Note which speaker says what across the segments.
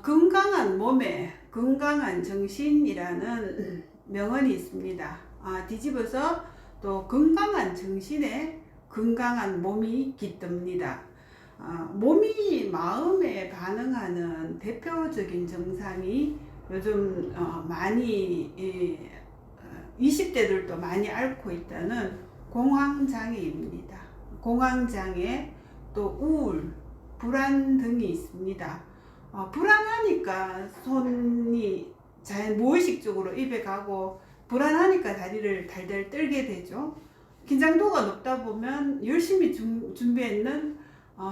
Speaker 1: 건강한 몸에 건강한 정신이라는 명언이 있습니다. 뒤집어서 또 건강한 정신에 건강한 몸이 깃듭니다. 몸이 마음에 반응하는 대표적인 증상이 요즘 많이 20대들도 많이 앓고 있다는 공황장애입니다. 공황장애, 또 우울, 불안 등이 있습니다. 불안하니까 손이 잘 무의식적으로 입에 가고, 불안하니까 다리를 달달 떨게 되죠. 긴장도가 높다 보면 열심히 준비했는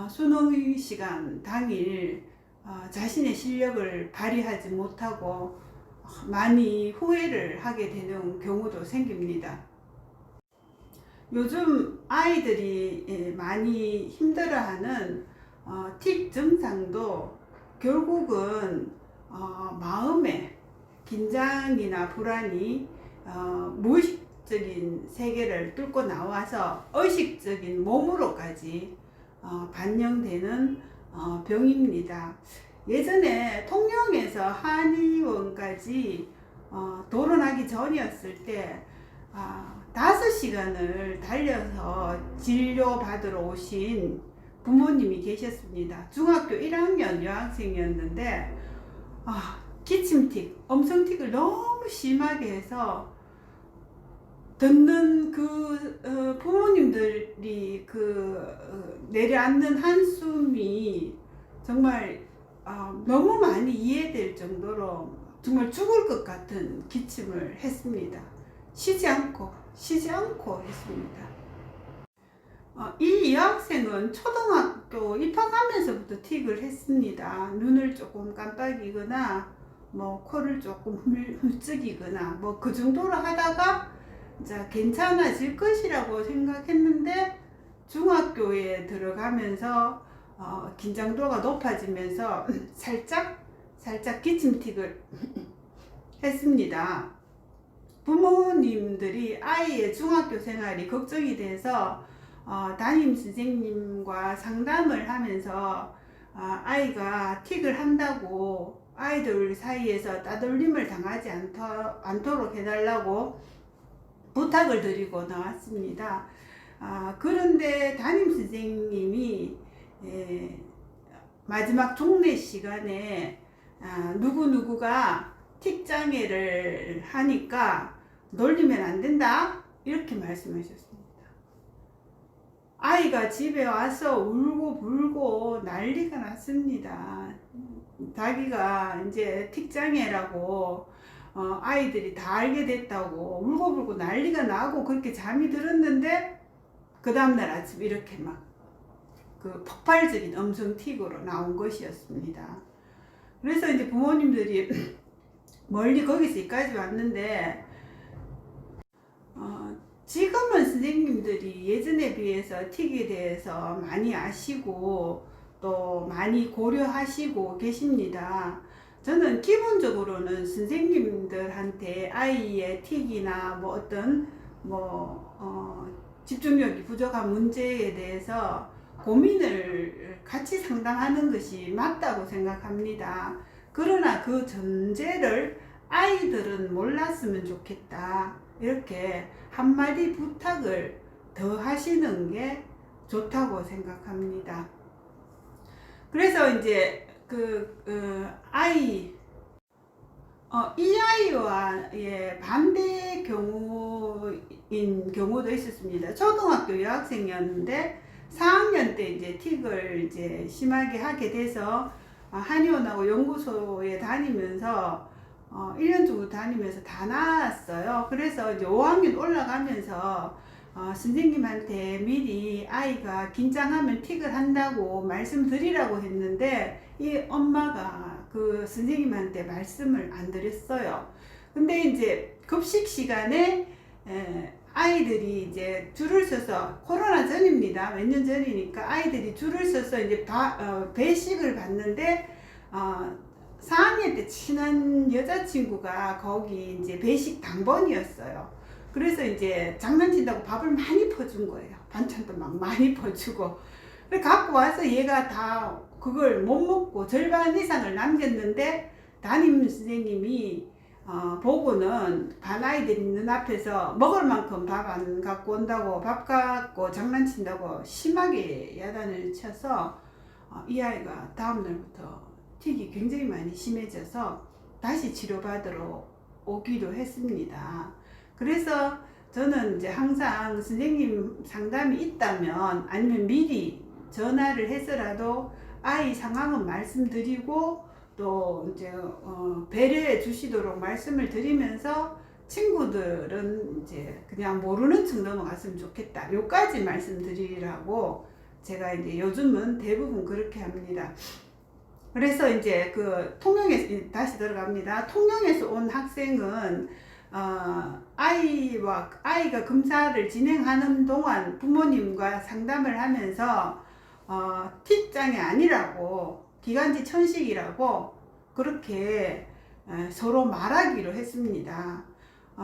Speaker 1: 수능 시간 당일 자신의 실력을 발휘하지 못하고 많이 후회를 하게 되는 경우도 생깁니다. 요즘 아이들이 많이 힘들어하는 틱 증상도 결국은 마음의 긴장이나 불안이 무의식적인 세계를 뚫고 나와서 의식적인 몸으로까지 반영되는 병입니다. 예전에 통영에서 한의원까지 도론하기 전이었을 때 5시간을 달려서 진료받으러 오신 부모님이 계셨습니다. 중학교 1학년 여학생이었는데 기침틱, 엄성틱을 너무 심하게 해서 듣는 부모님들이 내려앉는 한숨이 정말 너무 많이 이해될 정도로 정말 죽을 것 같은 기침을 했습니다. 쉬지 않고 했습니다. 이 여학생은 초등학교 입학하면서부터 틱을 했습니다. 눈을 조금 깜빡이거나 코를 조금 훌쩍이거나 그 정도로 하다가 이제 괜찮아질 것이라고 생각했는데, 중학교에 들어가면서 긴장도가 높아지면서 살짝 기침틱을 했습니다. 부모님들이 아이의 중학교 생활이 걱정이 돼서 담임 선생님과 상담을 하면서 아이가 틱을 한다고 아이들 사이에서 따돌림을 당하지 않도록 해달라고 부탁을 드리고 나왔습니다. 그런데 담임 선생님이 마지막 종례 시간에 누구누구가 틱 장애를 하니까 놀리면 안 된다, 이렇게 말씀하셨습니다. 아이가 집에 와서 울고 불고 난리가 났습니다. 자기가 이제 틱 장애라고 아이들이 다 알게 됐다고 울고불고 난리가 나고 그렇게 잠이 들었는데, 그 다음날 아침 이렇게 폭발적인 음성틱으로 나온 것이었습니다. 그래서 이제 부모님들이 멀리 거기서 여기까지 왔는데, 지금은 선생님들이 예전에 비해서 틱에 대해서 많이 아시고 또 많이 고려하시고 계십니다. 저는 기본적으로는 선생님들한테 아이의 틱이나 집중력이 부족한 문제에 대해서 고민을 같이 상담하는 것이 맞다고 생각합니다. 그러나 그 전제를 아이들은 몰랐으면 좋겠다, 이렇게 한마디 부탁을 더 하시는 게 좋다고 생각합니다. 그래서 이제 이 아이와의 반대 경우도 있었습니다. 초등학교 여학생이었는데 4학년 때 이제 틱을 이제 심하게 하게 돼서 한의원하고 연구소에 다니면서 1년 정도 다니면서 다 나았어요. 그래서 이제 5학년 올라가면서 선생님한테 미리 아이가 긴장하면 틱을 한다고 말씀드리라고 했는데, 이 엄마가 그 선생님한테 말씀을 안 드렸어요. 근데 이제 급식 시간에 아이들이 이제 줄을 서서, 코로나 전입니다. 몇 년 전이니까 아이들이 줄을 서서 이제 배식을 받는데 4학년 때 친한 여자친구가 거기 이제 배식 당번이었어요. 그래서 이제 장난친다고 밥을 많이 퍼준 거예요. 반찬도 막 많이 퍼주고. 그래 갖고 와서 얘가 다 그걸 못 먹고 절반 이상을 남겼는데 담임 선생님이 보고는 반 아이들이 있는 앞에서 먹을 만큼 밥 안 갖고 온다고 밥 갖고 장난친다고 심하게 야단을 쳐서 이 아이가 다음 날부터 틱이 굉장히 많이 심해져서 다시 치료받으러 오기도 했습니다. 그래서 저는 이제 항상 선생님 상담이 있다면 아니면 미리 전화를 해서라도 아이 상황은 말씀드리고 또 이제 배려해 주시도록 말씀을 드리면서 친구들은 이제 그냥 모르는 척 넘어갔으면 좋겠다. 요까지 말씀드리라고 제가 이제 요즘은 대부분 그렇게 합니다. 그래서 이제 그 통영에서 다시 들어갑니다. 통영에서 온 학생은 아이가 검사를 진행하는 동안 부모님과 상담을 하면서 틱장이 아니라고 기관지 천식이라고 그렇게 서로 말하기로 했습니다.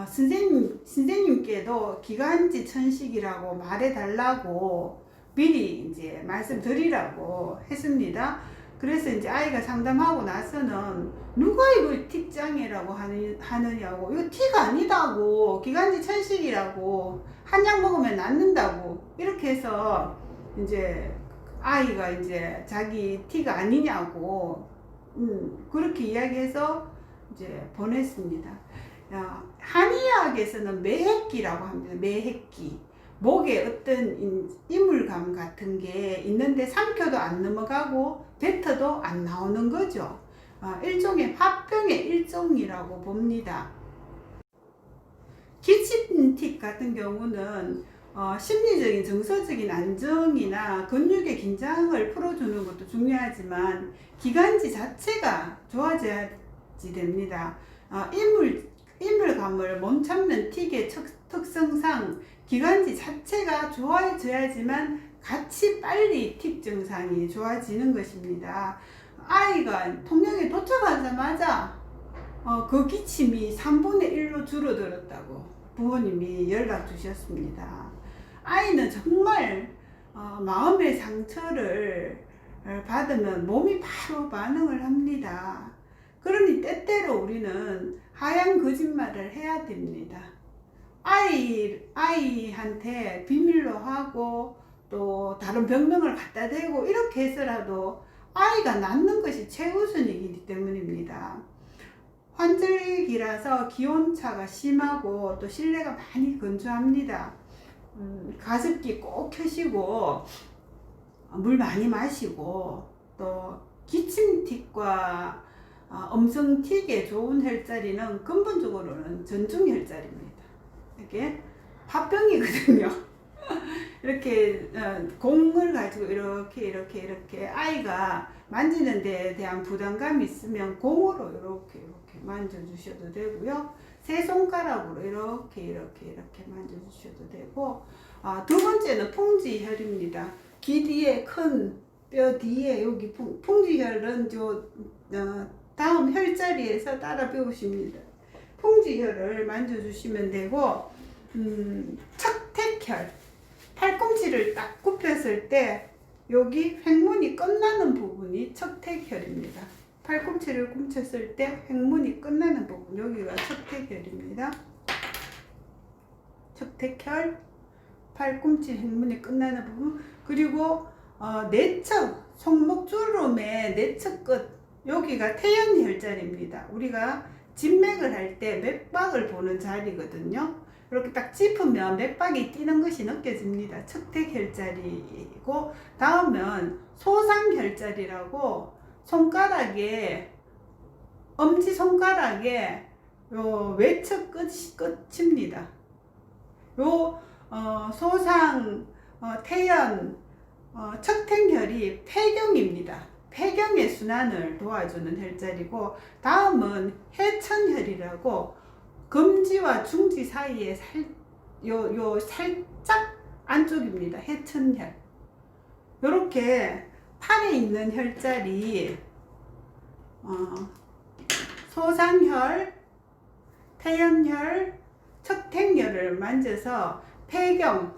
Speaker 1: 선생님께도 기관지 천식이라고 말해달라고 미리 이제 말씀드리라고 했습니다. 그래서 이제 아이가 상담하고 나서는 누가 이거 틱장애라고 하느냐고, 이거 틱 아니다고, 기관지 천식이라고, 한약 먹으면 낫는다고 이렇게 해서 이제 아이가 이제 자기 틱 아니냐고 그렇게 이야기해서 이제 보냈습니다. 한의학에서는 매핵기라고 합니다. 매핵기. 목에 어떤 이물감 같은 게 있는데 삼켜도 안 넘어가고 뱉어도 안 나오는 거죠. 일종의 화병의 일종이라고 봅니다. 기침틱 같은 경우는 심리적인 정서적인 안정이나 근육의 긴장을 풀어주는 것도 중요하지만 기관지 자체가 좋아져야지 됩니다. 이물감을 못 참는 틱의 특성상 기관지 자체가 좋아져야지만 같이 빨리 틱 증상이 좋아지는 것입니다. 아이가 통영에 도착하자마자 그 기침이 3분의 1로 줄어들었다고 부모님이 연락 주셨습니다. 아이는 정말 마음의 상처를 받으면 몸이 바로 반응을 합니다. 그러니 때때로 우리는 하얀 거짓말을 해야 됩니다. 아이한테 비밀로 하고 또 다른 병명을 갖다 대고 이렇게 해서라도 아이가 낫는 것이 최우선이기 때문입니다. 환절기라서 기온차가 심하고 또 실내가 많이 건조합니다. 가습기 꼭 켜시고 물 많이 마시고 또 기침틱과 음성틱에 좋은 혈자리는 근본적으로는 전중 혈자리입니다. 이게 화병이거든요. 이렇게 공을 가지고 이렇게 아이가 만지는 데에 대한 부담감이 있으면 공으로 이렇게 만져주셔도 되고요. 세 손가락으로 이렇게 만져주셔도 되고, 두 번째는 풍지혈입니다. 귀 뒤에 큰 뼈 뒤에 여기 풍지혈은 다음 혈자리에서 따라 배우십니다. 풍지혈을 만져주시면 되고, 척택혈, 팔꿈치를 딱 굽혔을 때 여기 횡문이 끝나는 부분이 척택혈입니다. 팔꿈치를 굽혔을 때 횡문이 끝나는 부분, 여기가 척택혈입니다. 척택혈, 팔꿈치 횡문이 끝나는 부분, 그리고 내척, 손목주름의 내척 끝, 여기가 태연혈자리입니다. 우리가 진맥을 할 때 맥박을 보는 자리거든요. 이렇게 딱 짚으면 맥박이 뛰는 것이 느껴집니다. 척택혈자리이고, 다음은 소상혈자리라고 손가락에, 엄지손가락에 요 외척 끝입니다. 요 소상, 태연, 척택혈이 폐경입니다. 폐경의 순환을 도와주는 혈자리고, 다음은 해천혈이라고 검지와 중지 사이에 살짝 안쪽입니다. 해천혈. 요렇게 팔에 있는 혈자리, 소상혈, 태연혈, 척택혈을 만져서 폐경,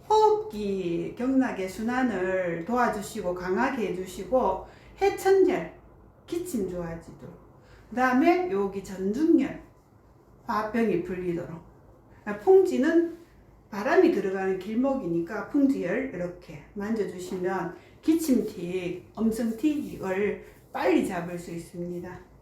Speaker 1: 호흡기 경락의 순환을 도와주시고 강하게 해주시고 해천열 기침 좋아지도록 그 다음에 여기 전중열 화병이 풀리도록 풍지는 바람이 들어가는 길목이니까 풍지열 이렇게 만져주시면 기침틱, 음성틱을 빨리 잡을 수 있습니다.